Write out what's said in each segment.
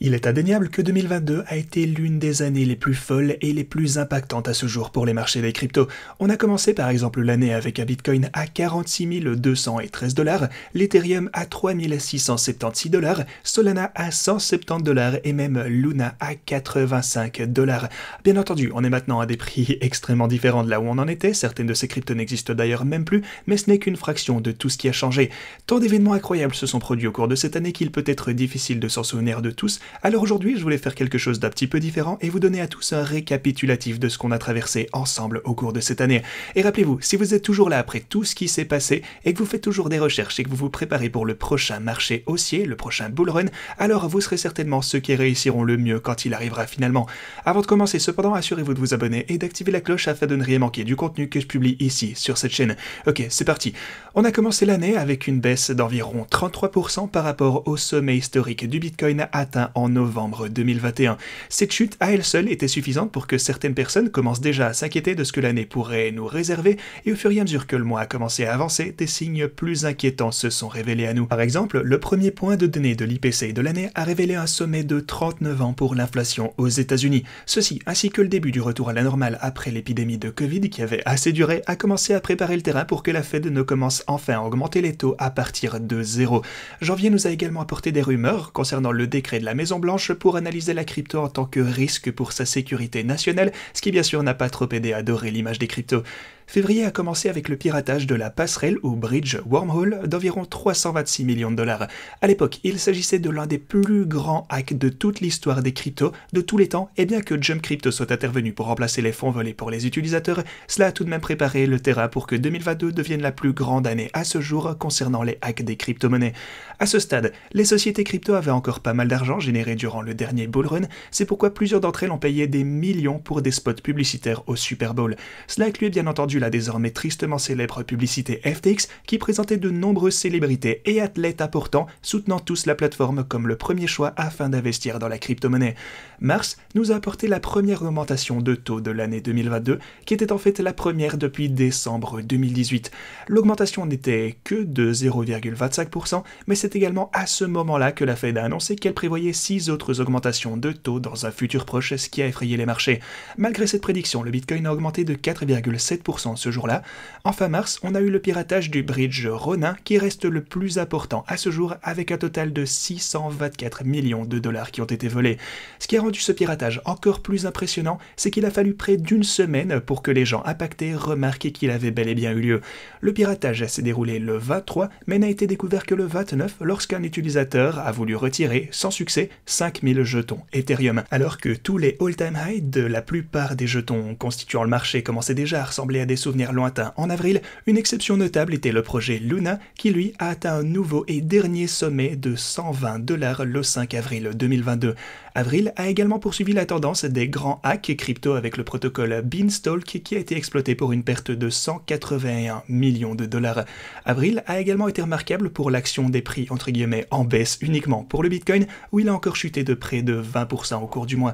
Il est indéniable que 2022 a été l'une des années les plus folles et les plus impactantes à ce jour pour les marchés des cryptos. On a commencé par exemple l'année avec un Bitcoin à 46 213 $, l'Ethereum à 3 676 $, Solana à 170 $ et même Luna à 85 $. Bien entendu, on est maintenant à des prix extrêmement différents de là où on en était, certaines de ces cryptos n'existent d'ailleurs même plus, mais ce n'est qu'une fraction de tout ce qui a changé. Tant d'événements incroyables se sont produits au cours de cette année qu'il peut être difficile de s'en souvenir de tous. Alors aujourd'hui, je voulais faire quelque chose d'un petit peu différent et vous donner à tous un récapitulatif de ce qu'on a traversé ensemble au cours de cette année. Et rappelez-vous, si vous êtes toujours là après tout ce qui s'est passé et que vous faites toujours des recherches et que vous vous préparez pour le prochain marché haussier, le prochain bull run, alors vous serez certainement ceux qui réussiront le mieux quand il arrivera finalement. Avant de commencer cependant, assurez-vous de vous abonner et d'activer la cloche afin de ne rien manquer du contenu que je publie ici sur cette chaîne. Ok, c'est parti. On a commencé l'année avec une baisse d'environ 33% par rapport au sommet historique du Bitcoin atteint en novembre 2021. Cette chute à elle seule était suffisante pour que certaines personnes commencent déjà à s'inquiéter de ce que l'année pourrait nous réserver, et au fur et à mesure que le mois a commencé à avancer, des signes plus inquiétants se sont révélés à nous. Par exemple, le premier point de données de l'IPC de l'année a révélé un sommet de 39 ans pour l'inflation aux États-Unis. Ceci, ainsi que le début du retour à la normale après l'épidémie de Covid qui avait assez duré, a commencé à préparer le terrain pour que la Fed ne commence enfin à augmenter les taux à partir de zéro. Janvier nous a également apporté des rumeurs concernant le décret de la Maison-Blanche pour analyser la crypto en tant que risque pour sa sécurité nationale, ce qui bien sûr n'a pas trop aidé à dorer l'image des cryptos. Février a commencé avec le piratage de la passerelle ou bridge wormhole d'environ 326 millions de $. À l'époque, il s'agissait de l'un des plus grands hacks de toute l'histoire des cryptos de tous les temps, et bien que Jump Crypto soit intervenu pour remplacer les fonds volés pour les utilisateurs, cela a tout de même préparé le terrain pour que 2022 devienne la plus grande année à ce jour concernant les hacks des crypto-monnaies. À ce stade, les sociétés crypto avaient encore pas mal d'argent généré durant le dernier bull run, c'est pourquoi plusieurs d'entre elles ont payé des millions pour des spots publicitaires au Super Bowl. Cela incluait bien entendu la désormais tristement célèbre publicité FTX qui présentait de nombreuses célébrités et athlètes importants soutenant tous la plateforme comme le premier choix afin d'investir dans la crypto-monnaie. Mars nous a apporté la première augmentation de taux de l'année 2022 qui était en fait la première depuis décembre 2018. L'augmentation n'était que de 0,25%, mais c'est également à ce moment-là que la Fed a annoncé qu'elle prévoyait 6 autres augmentations de taux dans un futur proche, ce qui a effrayé les marchés. Malgré cette prédiction, le Bitcoin a augmenté de 4,7% ce jour-là. En fin mars, on a eu le piratage du bridge Ronin qui reste le plus important à ce jour avec un total de 624 millions de dollars qui ont été volés. Ce qui a rendu ce piratage encore plus impressionnant, c'est qu'il a fallu près d'une semaine pour que les gens impactés remarquent qu'il avait bel et bien eu lieu. Le piratage s'est déroulé le 23, mais n'a été découvert que le 29 lorsqu'un utilisateur a voulu retirer, sans succès, 5000 jetons Ethereum. Alors que tous les all-time highs de la plupart des jetons constituant le marché commençaient déjà à ressembler à des souvenirs lointains en avril, une exception notable était le projet Luna qui lui a atteint un nouveau et dernier sommet de 120 $ le 5 avril 2022. Avril a également poursuivi la tendance des grands hacks crypto avec le protocole Beanstalk qui a été exploité pour une perte de 181 millions de dollars. Avril a également été remarquable pour l'action des prix entre guillemets en baisse uniquement pour le Bitcoin où il a encore chuté de près de 20% au cours du mois.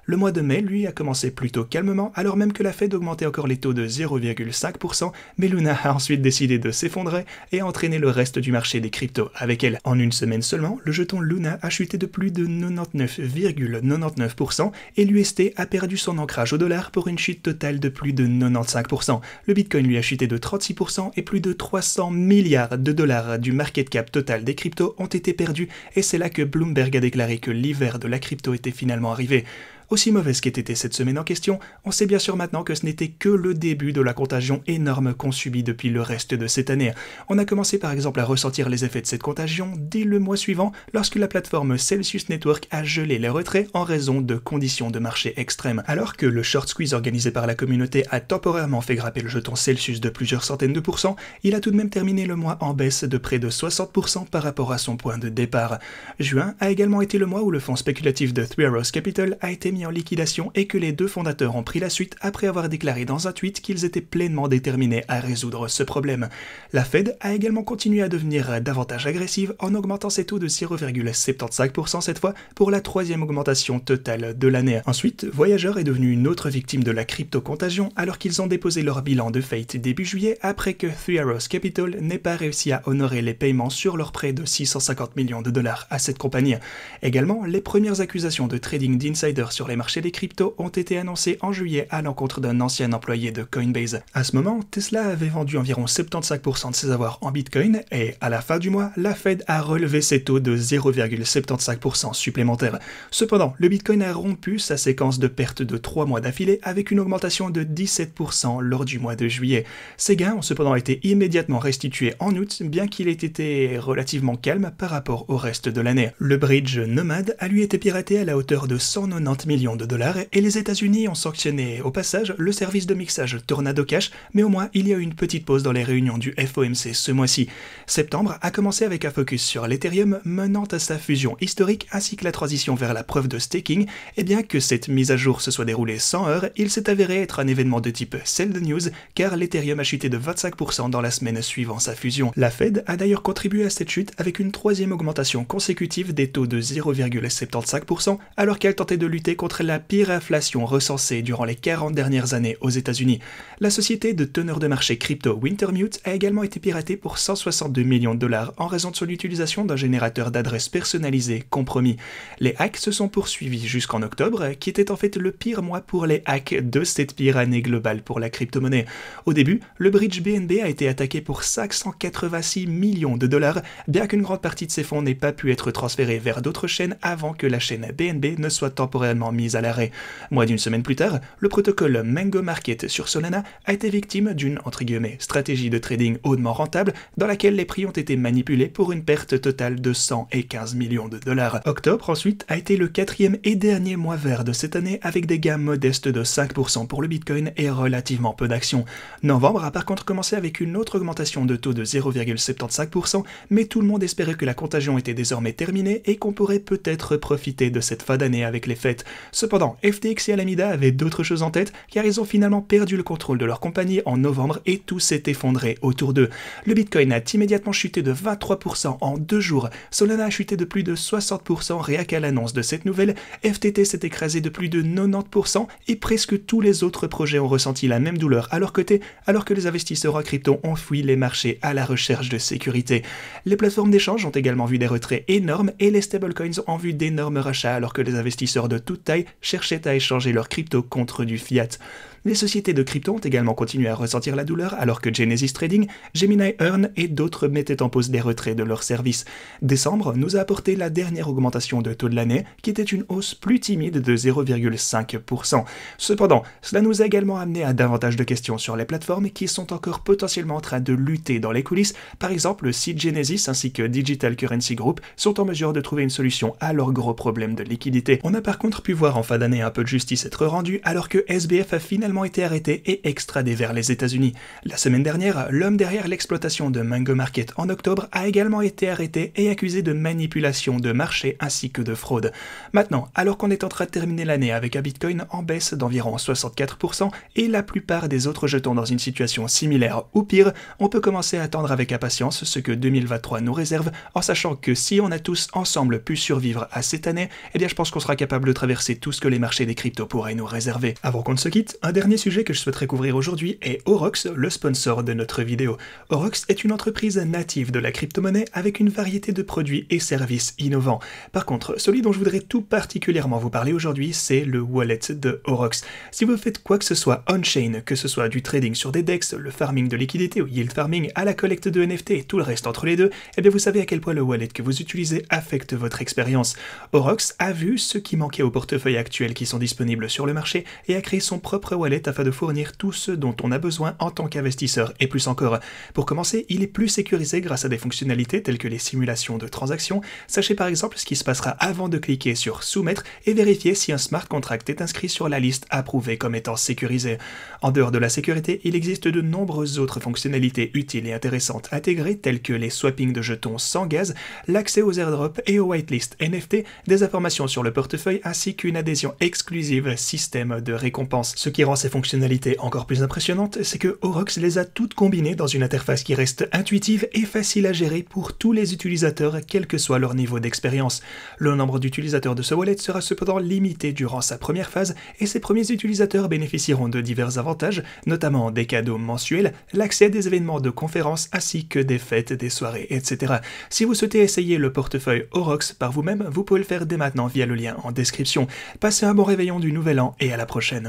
Le mois de mai, lui, a commencé plutôt calmement, alors même que la Fed augmentait encore les taux de 0,5%, mais Luna a ensuite décidé de s'effondrer et a entraîné le reste du marché des cryptos avec elle. En une semaine seulement, le jeton Luna a chuté de plus de 99,99% et l'UST a perdu son ancrage au dollar pour une chute totale de plus de 95%. Le Bitcoin lui a chuté de 36% et plus de 300 milliards de dollars du market cap total des cryptos ont été perdus et c'est là que Bloomberg a déclaré que l'hiver de la crypto était finalement arrivé. Aussi mauvaise qu'ait été cette semaine en question, on sait bien sûr maintenant que ce n'était que le début de la contagion énorme qu'on subit depuis le reste de cette année. On a commencé par exemple à ressentir les effets de cette contagion dès le mois suivant lorsque la plateforme Celsius Network a gelé les retraits en raison de conditions de marché extrêmes. Alors que le short squeeze organisé par la communauté a temporairement fait grimper le jeton Celsius de plusieurs centaines de pourcents, il a tout de même terminé le mois en baisse de près de 60% par rapport à son point de départ. Juin a également été le mois où le fonds spéculatif de Three Arrows Capital a été mis mis en liquidation et que les deux fondateurs ont pris la suite après avoir déclaré dans un tweet qu'ils étaient pleinement déterminés à résoudre ce problème. La Fed a également continué à devenir davantage agressive en augmentant ses taux de 0,75% cette fois pour la troisième augmentation totale de l'année. Ensuite, Voyager est devenu une autre victime de la crypto-contagion alors qu'ils ont déposé leur bilan de faillite début juillet après que Three Arrows Capital n'ait pas réussi à honorer les paiements sur leur prêt de 650 millions de dollars à cette compagnie. Également, les premières accusations de trading d'insiders sur les marchés des cryptos ont été annoncées en juillet à l'encontre d'un ancien employé de Coinbase. À ce moment, Tesla avait vendu environ 75% de ses avoirs en Bitcoin et, à la fin du mois, la Fed a relevé ses taux de 0,75% supplémentaires. Cependant, le Bitcoin a rompu sa séquence de pertes de 3 mois d'affilée avec une augmentation de 17% lors du mois de juillet. Ces gains ont cependant été immédiatement restitués en août, bien qu'il ait été relativement calme par rapport au reste de l'année. Le bridge Nomad a lui été piraté à la hauteur de 190 millions de dollars et les États-Unis ont sanctionné au passage le service de mixage Tornado Cash, mais au moins il y a eu une petite pause dans les réunions du FOMC ce mois-ci. Septembre a commencé avec un focus sur l'Ethereum menant à sa fusion historique ainsi que la transition vers la preuve de staking, et bien que cette mise à jour se soit déroulée sans heurts, il s'est avéré être un événement de type sell the news car l'Ethereum a chuté de 25% dans la semaine suivant sa fusion. La Fed a d'ailleurs contribué à cette chute avec une troisième augmentation consécutive des taux de 0,75% alors qu'elle tentait de lutter contre la pire inflation recensée durant les 40 dernières années aux États-Unis. La société de teneur de marché crypto Wintermute a également été piratée pour 162 millions de dollars en raison de son utilisation d'un générateur d'adresses personnalisé compromis. Les hacks se sont poursuivis jusqu'en octobre, qui était en fait le pire mois pour les hacks de cette pire année globale pour la crypto-monnaie. Au début, le bridge BNB a été attaqué pour 586 millions de dollars, bien qu'une grande partie de ces fonds n'ait pas pu être transférée vers d'autres chaînes avant que la chaîne BNB ne soit temporairement mise à l'arrêt. Moins d'une semaine plus tard, le protocole Mango Market sur Solana a été victime d'une « stratégie de trading hautement rentable » dans laquelle les prix ont été manipulés pour une perte totale de 115 millions de dollars. Octobre ensuite a été le quatrième et dernier mois vert de cette année avec des gains modestes de 5% pour le Bitcoin et relativement peu d'actions. Novembre a par contre commencé avec une autre augmentation de taux de 0,75%, mais tout le monde espérait que la contagion était désormais terminée et qu'on pourrait peut-être profiter de cette fin d'année avec les fêtes. Cependant, FTX et Alameda avaient d'autres choses en tête car ils ont finalement perdu le contrôle de leur compagnie en novembre et tout s'est effondré autour d'eux. Le Bitcoin a immédiatement chuté de 23% en 2 jours, Solana a chuté de plus de 60% rien qu'à l'annonce de cette nouvelle, FTT s'est écrasé de plus de 90% et presque tous les autres projets ont ressenti la même douleur à leur côté alors que les investisseurs en crypto ont fui les marchés à la recherche de sécurité. Les plateformes d'échange ont également vu des retraits énormes et les stablecoins ont vu d'énormes rachats alors que les investisseurs de toute taille cherchaient à échanger leurs cryptos contre du fiat. Les sociétés de crypto ont également continué à ressentir la douleur alors que Genesis Trading, Gemini Earn et d'autres mettaient en pause des retraits de leurs services. Décembre nous a apporté la dernière augmentation de taux de l'année qui était une hausse plus timide de 0,5%. Cependant, cela nous a également amené à davantage de questions sur les plateformes qui sont encore potentiellement en train de lutter dans les coulisses. Par exemple, si Genesis ainsi que Digital Currency Group sont en mesure de trouver une solution à leurs gros problèmes de liquidité. On a par contre pu voir en fin d'année un peu de justice être rendue alors que SBF a finalement été arrêté et extradé vers les États-Unis. La semaine dernière, l'homme derrière l'exploitation de Mango Market en octobre a également été arrêté et accusé de manipulation de marché ainsi que de fraude. Maintenant, alors qu'on est en train de terminer l'année avec un Bitcoin en baisse d'environ 64% et la plupart des autres jetons dans une situation similaire ou pire, on peut commencer à attendre avec impatience ce que 2023 nous réserve en sachant que si on a tous ensemble pu survivre à cette année, eh bien je pense qu'on sera capable de traverser tout ce que les marchés des cryptos pourraient nous réserver. Avant qu'on ne se quitte, un dernier sujet que je souhaiterais couvrir aujourd'hui est Aurochs, le sponsor de notre vidéo. Aurochs est une entreprise native de la crypto-monnaie avec une variété de produits et services innovants. Par contre, celui dont je voudrais tout particulièrement vous parler aujourd'hui, c'est le wallet de Aurochs. Si vous faites quoi que ce soit on-chain, que ce soit du trading sur des DEX, le farming de liquidité ou yield farming, à la collecte de NFT et tout le reste entre les deux, eh bien vous savez à quel point le wallet que vous utilisez affecte votre expérience. Aurochs a vu ce qui manquait au portefeuille actuel qui sont disponibles sur le marché et a créé son propre wallet wallet afin de fournir tout ce dont on a besoin en tant qu'investisseur et plus encore. Pour commencer, il est plus sécurisé grâce à des fonctionnalités telles que les simulations de transactions. Sachez par exemple ce qui se passera avant de cliquer sur soumettre et vérifier si un smart contract est inscrit sur la liste approuvée comme étant sécurisée. En dehors de la sécurité, il existe de nombreuses autres fonctionnalités utiles et intéressantes intégrées telles que les swappings de jetons sans gaz, l'accès aux airdrops et aux whitelist NFT, des informations sur le portefeuille ainsi qu'une adhésion exclusive système de récompense. Ce qui rend ces fonctionnalités encore plus impressionnantes, c'est que Aurochs les a toutes combinées dans une interface qui reste intuitive et facile à gérer pour tous les utilisateurs, quel que soit leur niveau d'expérience. Le nombre d'utilisateurs de ce wallet sera cependant limité durant sa première phase et ses premiers utilisateurs bénéficieront de divers avantages, notamment des cadeaux mensuels, l'accès à des événements de conférences ainsi que des fêtes, des soirées, etc. Si vous souhaitez essayer le portefeuille Aurochs par vous-même, vous pouvez le faire dès maintenant via le lien en description. Passez un bon réveillon du nouvel an et à la prochaine.